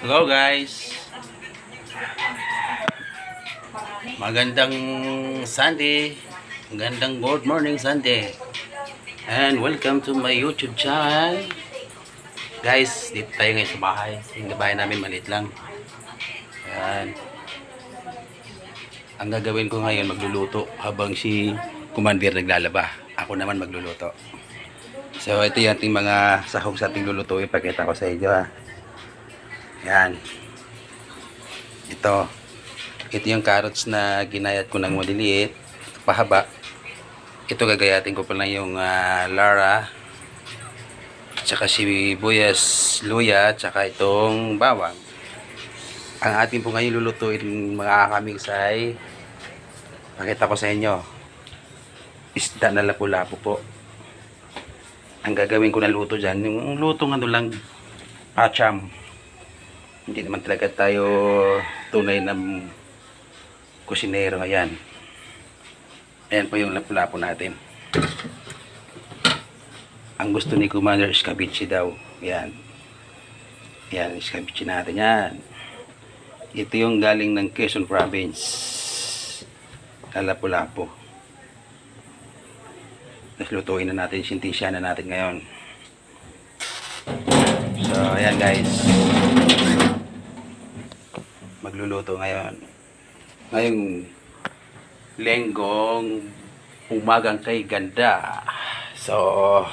Hello guys. Magandang Sunday. Magandang good morning Sunday. And welcome to my YouTube channel. Guys, dito tayo ngayon sa bahay. Yung bahay namin maliit lang. Ayan. Ang gagawin ko ngayon, magluluto habang si Commander naglalaba. Ako naman magluluto. So ito yung ating mga sahog sa ating lulutuin. Ipakita ko sa inyo ha. Yan. Ito yung carrots na ginayat ko ng maliliit, pahaba. Ito gagayatin ko pa lang yung lara, tsaka sibuyas, luya, tsaka itong bawang. Ang ating po ngayon lulutuin mga kamigs ay, pakita ko sa inyo, isda na lapu-lapu po. Ang gagawin ko na luto dyan, yung lutong ano lang, pacham. Hindi naman talaga tayo tunay na kusinero. Ayan. Ayan po yung lapu-lapu natin. Ang gusto ni Commander escabeche daw. Ayan. Ayan, escabeche natin yan. Ito yung galing ng Quezon Province. Lapu-lapu. Tapos lutuin na natin, sintisya na natin ngayon. So, ayan guys. Magluluto ngayon. Ngayong lenggong umagang kay ganda. So,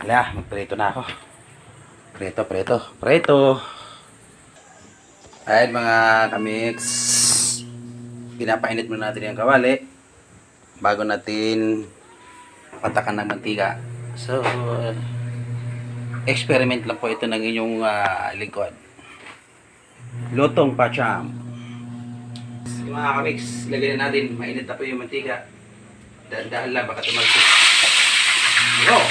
wala, magprito na ako. Preto. Ayan mga kamiks. Pinapainit muna natin yung kawali bago natin patakan ng mantika. So, experiment lang po ito ng inyong lingkod. Lutong pacham. Yung mga kamiks, ilagay na natin. Mainit na po yung mantika. Dahan-dahan lang, baka tumalsik. Oh.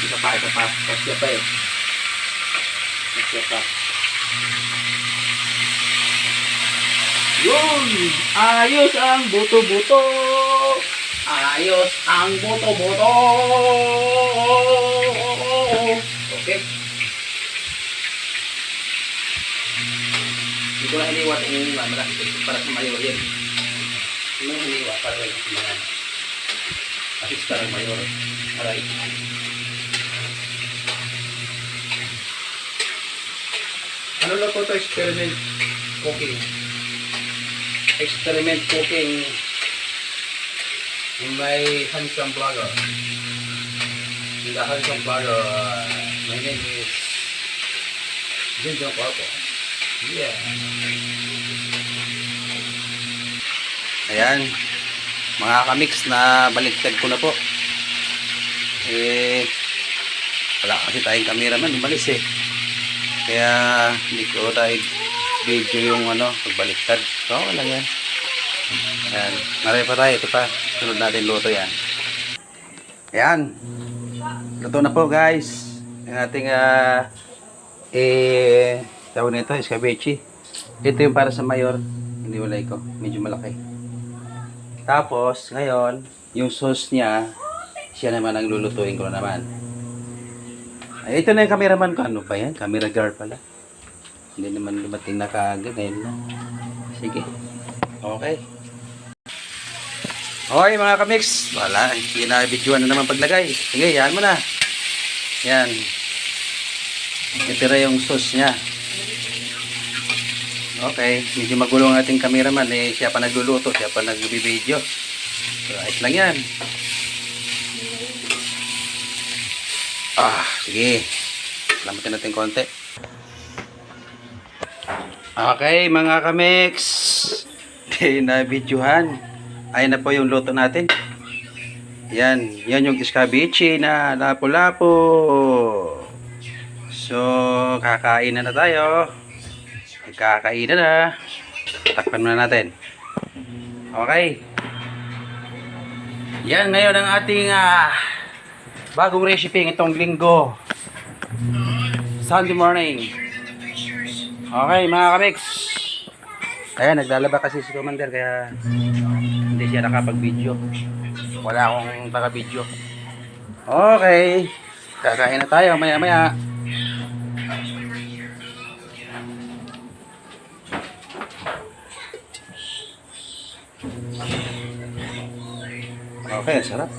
Isa pa. Kasya pa eh. Yun! Ayos ang buto-buto! Okay. Hindi ko na hiniwa yung malaki para sa mayor yan. Hindi mo hiniwa para sa mga asista ng mayor. Aray. Ano na po ito? Experiment cooking. My handsome vlogger. In the handsome vlogger, my name is Junjun Kwarpo. Yeah. Ayan, mga kamix na baliktad ko na po. Wala kasi tayong cameraman, umalis eh. Kaya hindi ko tayo video yung pagbaliktad. So, wala yan. Ayan, maray pa tayo. Ito pa, sunod natin luto yan. Ayan, luto na po guys. Yung ating tawag nito, escabeche. Ito yung para sa mayor. Hindi wala ko. Medyo malaki. Tapos, ngayon, yung sauce niya, siya naman ang lulutuin ko naman. Ay, ito na yung cameraman ko. Ano ba yan? Camera girl pala. Hindi naman dumating na kaagad. Ngayon na. Sige. Okay. Okay mga kamix. Wala. Pinabidyoan na naman paglagay. Sige, yan mo na. Yan. Itira yung sauce niya. Okay, medyo magulo ang ating cameraman eh, siya pa nagluluto, siya pa nagbibideo. So, ayos lang yan. Sige. Lamatin natin konti. Okay, mga kamix. Pinabidyohan. Ayan na po yung luto natin. Yan yung escabeche na lapu-lapu. So, kakain na tayo. Kakain na. Takpan muna natin. Okay. Yan ngayon ang ating bagong recipe itong linggo. Sunday morning. Okay mga kamix. Ayan, naglalaba kasi si Commander kaya hindi siya nakapag-video. Wala akong taga-video. Okay. Kakain na tayo maya-maya. Okay, sarap.